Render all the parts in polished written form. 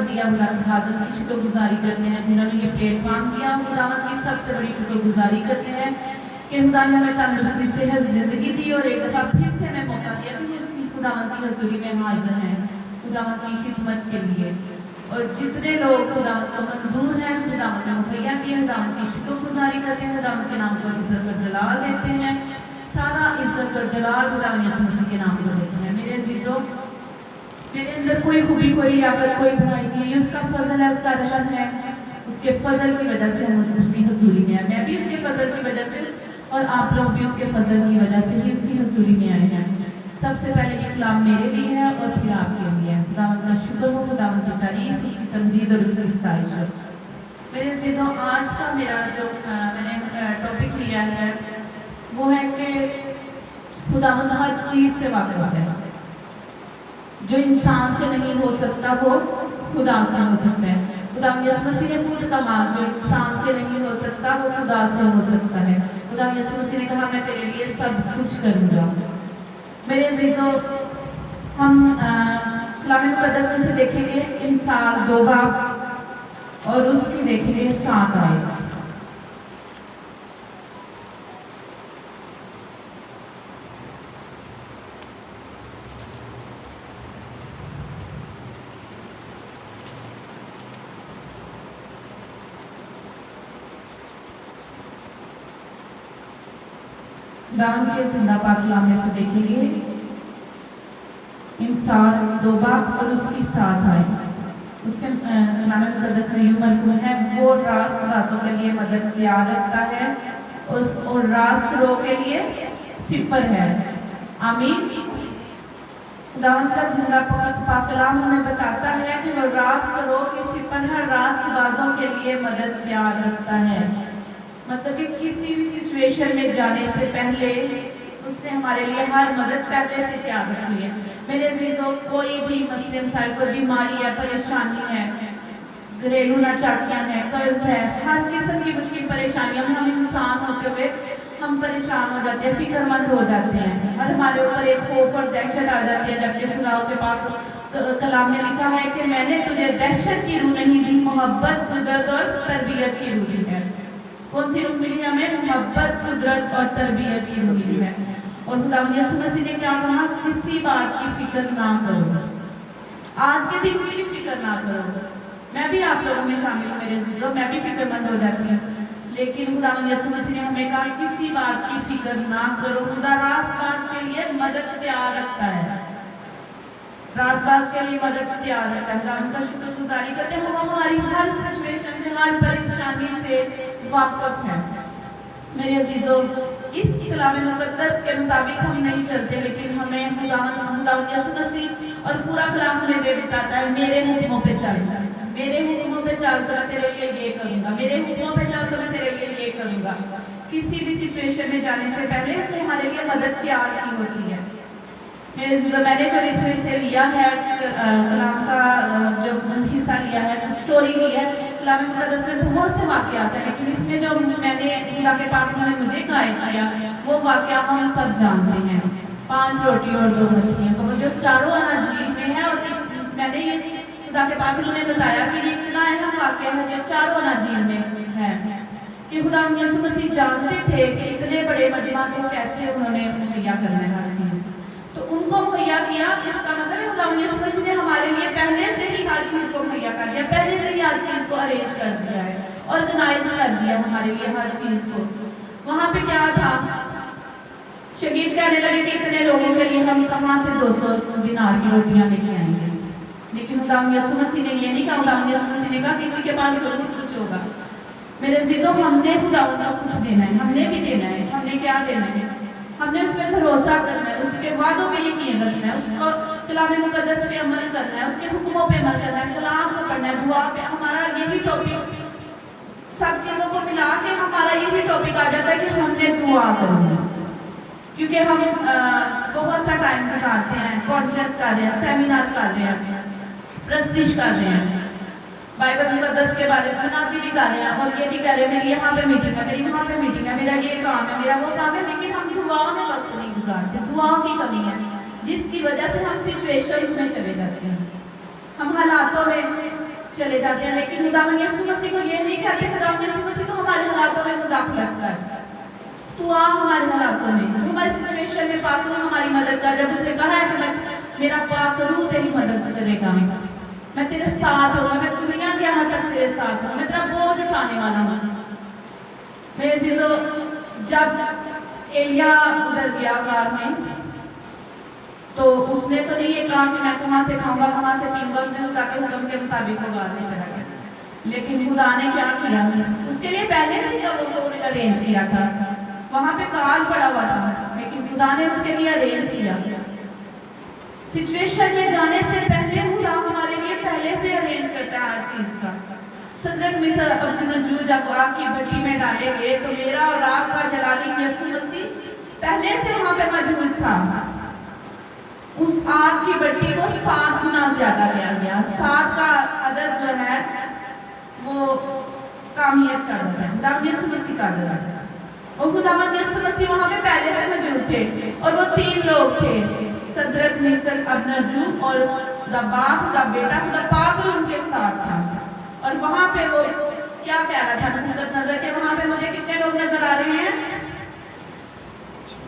अहमदिया खादम की शुक्रगुजारी करते हैं जिन्होंने ये प्लेटफॉर्म दिया। खुदावंद की सबसे बड़ी शुक्रगुजारी करते हैं कि खुदा ने हमें तंदुरुस्ती सेहत ज़िंदगी दी और एक दफ़ा फिर से हमें मौका दिया कि उसकी खुदावंद की हज़ूरी में हाजिर हैं खुदावंद की खिदमत के लिए। और जितने लोग खुदावंद को मंजूर हैं खुदावंद ने मुहैया किए, खुदावंद की शुक्रगुजारी करते हैं, खुदावंद के नाम को इज्जत और जलाल देते हैं। सारा इज्जत और जलाल खुदावंद यीशु मसीह के नाम को देते हैं। मेरे अजीजों, मेरे अंदर कोई खूबी, कोई लियाकत, कोई बुराई नहीं है, उसका फजल है, उसका रहम है। उसके फजल की वजह से हम उसकी हजूरी में आए। मैं भी उसके फजल की वजह से और आप लोग भी उसके फजल की वजह से ही उसकी हजूरी में आए हैं। सबसे पहले ये कलाम मेरे लिए है और फिर आपके लिए है। खुदावंद का शुक्र हो, खुदावंद की तारीफ, उसकी तमजीद और उसकी सताइश हो। मेरे अजीजों, आज का मेरा जो मैंने टॉपिक लिया है वो है कि खुदावंद हर चीज़ से वाकिफ है। जो इंसान से नहीं हो सकता वो खुदा से हो सकता है। खुदावंद यीशु मसीह ने खुद कहा जो इंसान से नहीं हो सकता वो खुदा से हो सकता है। खुदावंद यीशु मसीह ने कहा मैं तेरे लिए सब कुछ करूँगा। मेरे अजीजों, हम कलाम मुक़द्दस में से देखेंगे इंसान 2 बाब और उसकी देखेंगे 7 आयत। खुदावंद के जिंदा पाक कलाम में से देखेंगे इंसान 2 बाब और उसकी 7 आयत। उसके कलाम मुक़द्दस में यूं मरकूम है, वो रास्त बातों के लिए मदद तैयार रखता है और रास्त रो के लिए सिपर है। आमीन। खुदावंद का जिंदा पाक कलाम हमें बताता है कि वो रास्त रो की सिपर है, रास्त बाजों के लिए मदद तैयार रखता है। मतलब कि किसी भी सिचुएशन में जाने से पहले उसने हमारे लिए हर मदद पहले से तैयार रखी है। मेरे अजीजों, कोई भी मसले मसाइल, कोई बीमारी है, परेशानी है, घरेलू नाचाकियाँ हैं, कर्ज है, हर किस्म की मुश्किल परेशानियों में हम इंसान होते हुए हम परेशान हो जाते हैं, फिक्रमंद हो जाते हैं और हमारे ऊपर एक खौफ और दहशत आ जाती है। जबकि खुदा के पाक कलाम में लिखा है कि मैंने तुझे दहशत की रूह नहीं दी, मोहब्बत, कुदरत और तरबियत की रूह दी है। कौन सी रूह मिली हमें? मोहब्बत, कुदरत और तरबियत की रूह मिली है। और खुदावंद यीशु मसीह ने क्या कहा? किसी बात की फिक्र ना करो, आज के दिन की भी फिक्र ना करो। मैं भी आप लोगों में शामिल हूँ मेरे अजीजों, मैं भी फिक्रमंद हो जाती हूँ। लेकिन खुदावंद यीशु मसीह ने हमें कहा किसी बात की फिक्र ना करो। खुदा रास्तबाज के लिए मदद तैयार रखता है, रास्तबाज के लिए मदद तैयार रखता है। खुदा उनका शुक्रगुजारी करते हैं, हम हमारी हर सिचुएशन से, हर परेशानी से वाकिफ है। मेरे अजीजों, इस कलाम मुक़द्दस के मुताबिक हम नहीं चलते, लेकिन हमें खुदावंद यीशु मसीह और पूरा कलाम हमें वे बताता है मेरे हुक्मों पे चल, मेरे हुक्मों पे चल तो मैं तेरे लिए ये करूँगा, मेरे हुक्मों पे चल तो मैं तेरे लिए ये करूँगा। किसी भी सिचुएशन में जाने से पहले उसने हमारे लिए मदद तैयार की होती है। मेरे अजीजों, मैंने जो इसमें से लिया है कलाम का जो हिस्सा लिया है, स्टोरी ली है, कलाम मुक़द्दस में बहुत से वाक़यात हैं, लेकिन इसमें जो मैंने खुदा के पाक ने मुझे गाइड किया वो वाक़या हम सब जानते हैं। 5 रोटी और 2 मछलियाँ, तो जो चारों आना झील में है। और मैंने ये खुदा के पाक ने बताया कि ये इतना अहम वाक़या है जो चारों आना झील में है कि खुदावंद यीशु मसीह जानते थे कि इतने बड़े मजमा को कैसे उन्होंने मुहैया करना है हर चीज़, तो उनको मुहैया किया। इसका मतलब है खुदावंद यीशु मसीह ने हमारे लिए पहले से ही हर चीज़ को मुहैया कर दिया, पहले से ही हर चीज़ को अरेंज कर दिया है, ऑर्गेनाइज कर दिया हमारे लिए हर चीज़ को। वहाँ पे क्या था? शगीर कहने लगे कि इतने लोगों के लिए हम कहाँ से 200 दिनार की रोटियाँ लेके आएंगे। लेकिन खुदावंद यीशु मसीह ने ये नहीं कहा। खुदावंद यीशु मसीह ने कहा किसी के पास जरूर कुछ होगा। मेरे अजीजों, हमने खुदावंद को कुछ देना है, हमने भी देना है। हमने क्या देना है? हमने उसमें भरोसा करना है, उसके वादों पे यकीन रखना है, उसको कलाम मुक़द्दस पे अमल करना है, उसके हुक्मों पे अमल करना है, कलाम को पढ़ना है, दुआ पे। हमारा यही टॉपिक, सब चीज़ों को मिला के हमारा यही टॉपिक आ जाता है कि हमने दुआ करनी है। क्योंकि हम बहुत सा टाइम गुजारते हैं, कॉन्फ्रेंस कर रहे हैं, सेमिनार कर रहे हैं, प्रस्टिश कर रहे हैं, बाइबल मुक़द्दस के बारे में मुनादी भी कर रहे हैं और ये भी कह रहे हैं मेरी यहाँ पे मीटिंग है, मेरी वहाँ पे मीटिंग है, मेरा ये काम है, मेरा वो काम है। लेकिन हम दुआओं में वक्त नहीं गुजारते। दुआओं की कमी है जिसकी वजह से हम सिचुएशंस में चले जाते हैं, हम हालातों में चले जाते हैं, लेकिन खुदावंद यीशु मसीह को ये नहीं कहते। खुदावंद यीशु मसीह तो हमारे हालातों में मुदाखलत कर, तू आ हमारे हालातों में, तू हमारी सिचुएशन में पाक रूह हमारी मदद कर। जब उसने कहा है कि मैं मेरा पाक रूह तेरी मदद करेगा, मैं तेरे साथ होगा, मैं दुनिया के यहाँ तक तेरे साथ हूँ, मैं तेरा बोझ उठाने वाला हूँ। मेरे अजीजों, जब एलिया उधर गया गार में, तो उसने तो नहीं ये कहा कि मैं कहाँ से खाऊंगा कहाँ से पीऊंगा, उसने खुदा के हुक्म के मुताबिक वो गार में चला गया। लेकिन खुदा ने क्या किया, उसके लिए पहले से कब्र को अरेंज किया था, वहां पे काल पड़ा हुआ था, लेकिन खुदा ने उसके लिए अरेंज किया। सिचुएशन में जाने से पहले खुदा हमारे लिए पहले से अरेंज करता है हर चीज का। सदरक मिस्र अब्दुन्नजूर जब आग की भट्टी में डाले गए, तो मेरा और आपका जलाली यीशु मसीह पहले से वहां पे मौजूद था। उस आग की भट्टी को 7 गुना ज्यादा किया गया। 7 का अदद जो है वो कामियत का अदद है, खुदावंद यीशु मसीह का अदद है। और खुदावंद यीशु मसीह वहां पे पहले से मौजूद थे, और वो 3 लोग थे, सदरक मिस्र अब्दुन्नजूर और खुदा बाप, खुदा बेटा, खुदा पाक भी उनके साथ था। और वहां पे वो क्या कह रहा था नबूकदनेस्सर के, वहां पे मुझे कितने लोग नजर आ रहे हैं?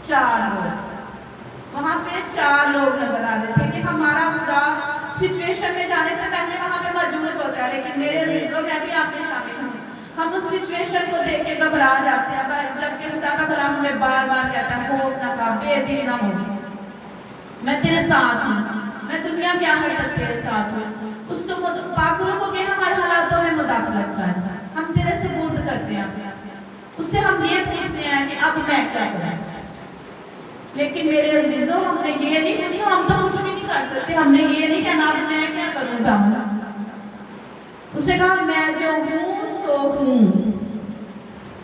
4 लोग। वहां पे 4 लोग नजर आ रहे थे कि हमारा खुदा सिचुएशन में जाने से पहले वहां पे मौजूद होता है। लेकिन मेरे अजीजों, मैं भी आपके शामिल हूँ, हम उस सिचुएशन को देख के घबरा जाते हैं, जबकि खुदा का कलाम हमें बार बार कहता है खौफ ना खा, बेदिल ना हो, मैं तेरे साथ हूँ, मैं दुनिया के आखिर तक तेरे साथ हूँ। उस तो पाकुरों को क्या हमारे हालातों में मुदाखलत कर, हम तेरे से बुर्द करते हैं, उससे हम ये पूछते हैं कि अब मैं क्या करूं। लेकिन मेरे अजीजों, हमने ये नहीं पूछा, हम तो कुछ भी नहीं कर सकते, हमने ये नहीं कहना अब मैं क्या करूं दामला। उसे कहा मैं जो हूँ सो हूँ,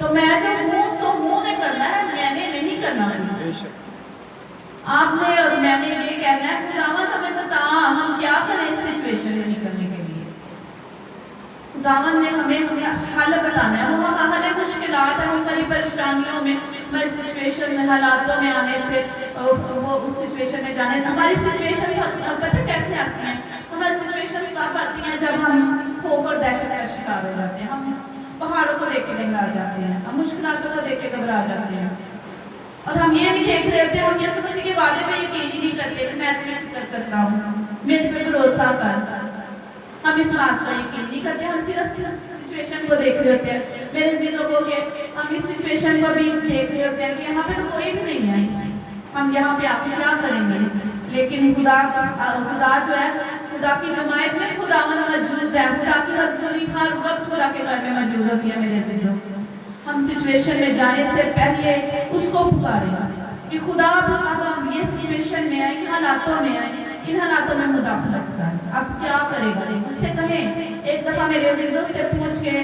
तो मैं जो हूँ सो हूँ ने करना है, मैंने नहीं करना है। आपने और मैंने ये कहना है खुदावंद हमें बता हम क्या करें इस सिचुएशन में निकलने के लिए। खुदावंद ने हमें हल बताना है, वो हल मुश्किलात है, हमारी परेशानियों में, हमारी सिचुएशन में, हालातों में आने से, वो उस सिचुएशन में जाने। हमारी सिचुएशन पता कैसे आती हैं? हमारी सिचुएशन तब आती हैं जब हम खौफ और दहशत का शिकार हो जाते हैं, हम पहाड़ों को देख के घबरा जाते हैं, हम मुश्किलातों को देख के घबरा जाते हैं, और हम ये नहीं देख रहे होते, हम यीशु मसीह के वादे पे यकीन ही नहीं करते कि मैं तेरी फिक्र करता हूँ, मेरे पे भरोसा कर। हम इस बात का यकीन नहीं करते, हम सिर्फ सिचुएशन को देख रहे होते हैं। मेरे अजीजों को के हम इस सिचुएशन को भी देख रहे होते हैं कि यहाँ पे तो कोई भी नहीं है, हम यहाँ पे आके क्या करेंगे। लेकिन खुदा जो है, खुदा की जमायत में खुदावंद मौजूद है, खुदा की हज़ूरी हर वक्त खुदा के घर में मौजूद होती है। मेरे अजीजों, हम सिचुएशन में जाने से पहले उसको पुकारें कि खुदा अब हम ये सिचुएशन में आए, इन हालातों में आए, इन हालातों में मुदाखलत कर, अब क्या करेगा। उससे कहें एक दफा मेरे अजीजों से पूछ के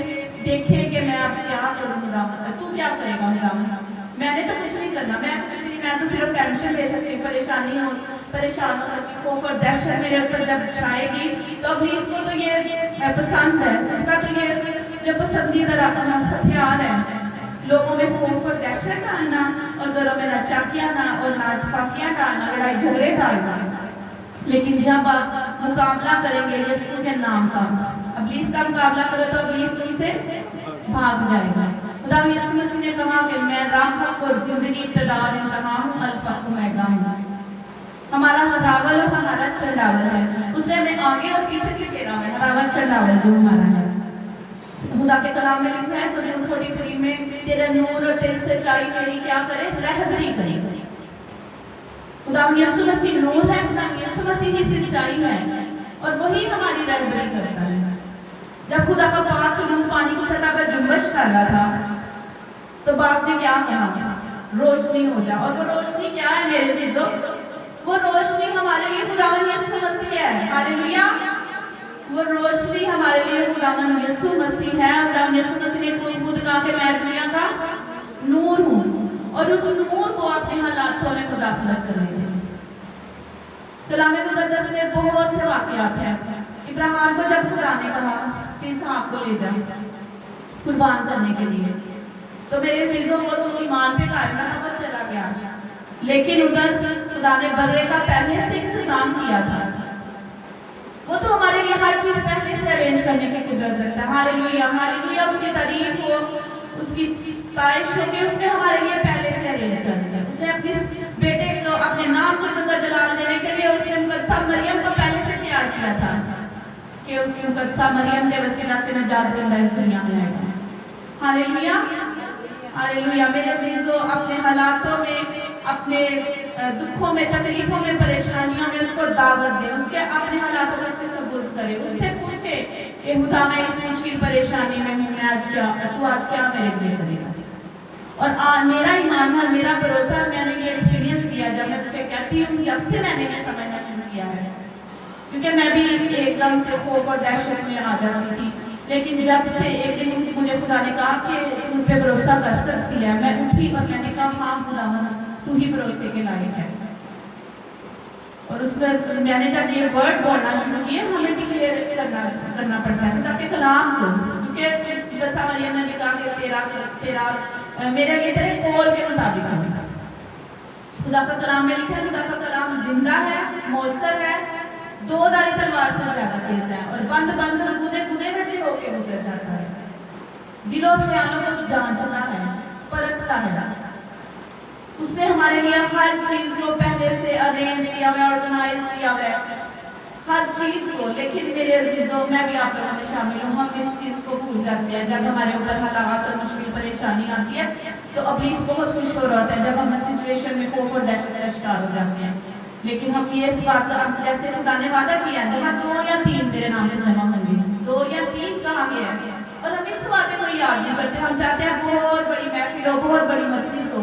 देखें कि मैं अब क्या करूँ खुदावंद, तू क्या करेगा खुदावंद। मैंने तो कुछ नहीं करना, मैं कुछ नहीं, मैं तो सिर्फ टेंशन ले सकती, परेशान हो सकती, खौफ और दहशत मेरे ऊपर जब छाएगी तो इब्लीस को तो ये पसंद है, उसका तो ये जो पसंदीदा हथियार है, लोगों में खौफ और दहशत डालना, और घरों में नचाकियाँ ना और नाफाकियाँ डालना, लड़ाई झगड़े डालना। लेकिन जब आप मुकाबला करेंगे यीशु के नाम का, इब्लीस का मुकाबला करो तो इब्लीस तुमसे भाग जाएगा। खुदा यीशु मसीह ने कहा कि मैं राह और जिंदगी इब्तिदार इंतहा हूँ, अल्फा ओमेगा हूँ। हमारा हरावल और हमारा चंडावल है, उसने हमें आगे और पीछे से घेरा है। हरावल चंडावल जो हमारा है, खुदा के कलाम में लिखा है ज़बूर 43 में, तेरा नूर और तेरी सच्चाई मेरी क्या करे, रहबरी करे। खुदा यीशु मसीह नूर है, खुदा यीशु मसीह ही सच्चाई है, और वही हमारी रहबरी करता है। जब खुदा का पाक रूह पानी की सतह पर जुम्बश कर रहा था, तो बाप ने क्या कहा, रोशनी हो जा। और वो रोशनी क्या है मेरे अजीजों? वो रोशनी हमारे लिए खुदावंद यीशु मसीह है। हालेलुया। वो रोशनी हमारे लिए खुदावंद यीशु मसीह है। खुदावंद यीशु मसीह ने खुद कहा कि मैं दुनिया का नूर हूँ, और उस नूर को अपने हालातों में मुदाखलत करने दें। कलाम मुक़द्दस में बहुत से वाक़यात हैं। इब्राहिम को जब खुदा ने कहा कि इसहाक को ले जा कुर्बान करने के लिए, तो मेरे अजीजों को तो ईमान पे कायम रहा, वो चला गया। लेकिन उधर खुदा ने बर्रे का पहले से इंतजाम किया था। वो तो हमारे लिए हर चीज पहले से अरेंज करने की कुदरत रखता है। हालेलुया हालेलुया, उसकी तारीफ हो, उसकी स्तुति हो कि उसने हमारे लिए पहले से अरेंज कर दिया। उसने अपने बेटे को, अपने नाम को इज़्ज़त और जलाल देने के लिए उसने मुक़द्दसा मरियम को पहले से तैयार किया था कि उस मुक़द्दसा मरियम के वसीला से नजात देना इस दुनिया में आएगा। Hallelujah hallelujah. मेरे अज़ीज़ों, अपने हालातों में, अपने दुखों में, तकलीफों में, परेशानियों में उसको दावत दें, उसके अपने हालातों में उसके सबूत करें, उससे पूछे कि खुदा मैं इस मुश्किल परेशानी में हूँ, मैं आज क्या, तू आज क्या मेरे लिए करेगा। और मेरा ईमान और मेरा भरोसा, मैंने ये एक्सपीरियंस किया जब मैं उससे कहती हूँ, जब से मैंने ये समझना शुरू किया है, क्योंकि मैं भी एकदम से खौफ और दहशत में आ जाती थी, लेकिन जब से एक दिन मुझे खुदा ने कहा कि तुम उन पे भरोसा कर सकती है, मैं उठी और मैंने कहा हाँ खुदावंद तू ही भरोसे के लायक है। और उस पर मैंने जब ये वर्ड बोलना शुरू किया, हमें डिक्लेयर करना पड़ता है खुदा के कलाम को, क्योंकि मुक़द्दसा मरियम ने कहा कि तेरा मेरे लिए तेरे कौल के मुताबिक होगा। खुदा का कलाम में लिखा है, खुदा का कलाम जिंदा है, मौसर है, दो धारी तलवार से ज्यादा तेज है और बंद बंद गुने गुने में से होके गुजर जाता है, दिलों ख्यालों को जांचता है, परखता है। उसने हमारे लिए हर चीज को पहले से अरेंज किया हुआ, ऑर्गेनाइज किया हुआ है, हर चीज को। लेकिन मेरे अजीजों, मैं भी आप लोगों में शामिल हूँ, हम इस चीज को भूल जाते हैं। जब हमारे ऊपर हालात और मुश्किल परेशानी आती है तो इब्लीस बहुत खुश हो रहा होता है, जब हम इस सिचुएशन में खौफ और दहशत का शिकार हो जाते हैं। लेकिन हम ये इस बात का, जैसे खुदा ने वादा किया है, जहाँ 2 या 3 मेरे नाम से जमा होंगे, 2 या 3 कहा गया है, और हम इस वादे को याद नहीं करते। हम चाहते हैं बहुत बड़ी महफिल हो, बहुत बड़ी मजलिस हो,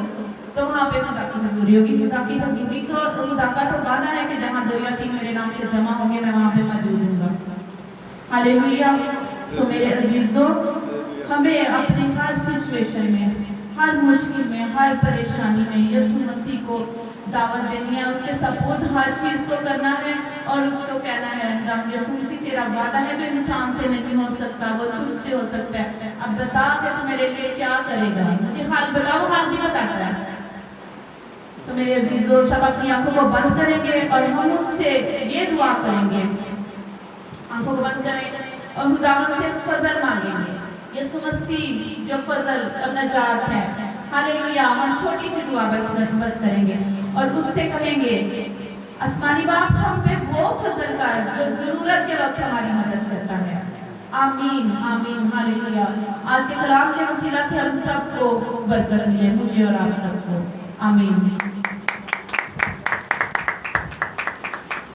तो वहाँ पे खुदा की हजूरी होगी। खुदा की हजूरी तो, खुदा का तो वादा है कि जहाँ 2 या 3 मेरे नाम से जमा होंगे, मैं वहाँ पे मौजूद हूँगा। हालेलुया। तो मेरे अजीजों, हमें अपने हर सिचुएशन में, हर मुश्किल में, हर परेशानी में यीशु मसीह को दावत देनी है, उसके सपोर्ट हर चीज़ को करना है और उसको कहना है यीशु मसीह तेरा वादा है जो इंसान से नहीं हो सकता, वो तुझसे हो सकता है। अब बता कि तू मेरे लिए क्या करेगा, मुझे हाल बता, वो हाल भी बताता है। तो मेरे अजीजों, सब अपनी आंखों को बंद करेंगे और हम उससे ये दुआ करेंगे, आंखों को बंद करेंगे और खुदावंद से फजल मांगेंगे। यीशु मसीह जो फजल और नजात है, हालेलुया। हम छोटी सी दुआ बस करेंगे और उससे कहेंगे आसमानी बाप हम पे वो फजल कर जो जरूरत के वक्त हमारी मदद करता है। आमीन आमीन हालेलुया। आज के कलाम के वसीला से हम सबको बरकत मिले, मुझे और आप सबको। आमीन।